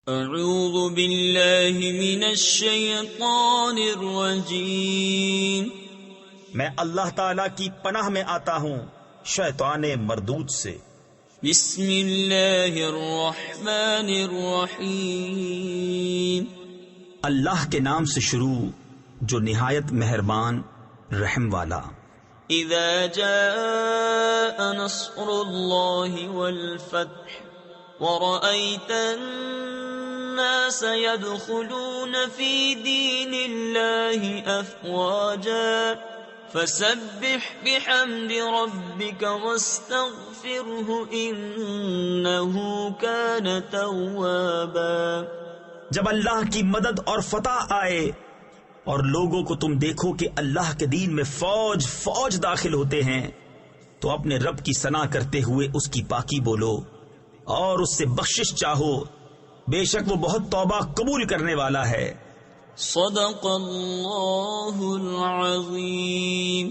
اعوذ باللہ من الشیطان الرجیم، میں اللہ تعالی کی پناہ میں آتا ہوں شیطان مردود سے۔ بسم اللہ الرحمن الرحیم، اللہ کے نام سے شروع جو نہایت مہربان رحم والا۔ اذا جاء نصر اللہ والفتح ورأيت الناس يدخلون في دين الله أفواجا فسبح بحمد ربك واستغفره إنه كان توابا۔ جب اللہ کی مدد اور فتح آئے اور لوگوں کو تم دیکھو کہ اللہ کے دین میں فوج فوج داخل ہوتے ہیں تو اپنے رب کی ثنا کرتے ہوئے اس کی پاکی بولو اور اس سے بخشش چاہو، بے شک وہ بہت توبہ قبول کرنے والا ہے۔ صدق اللہ العظیم۔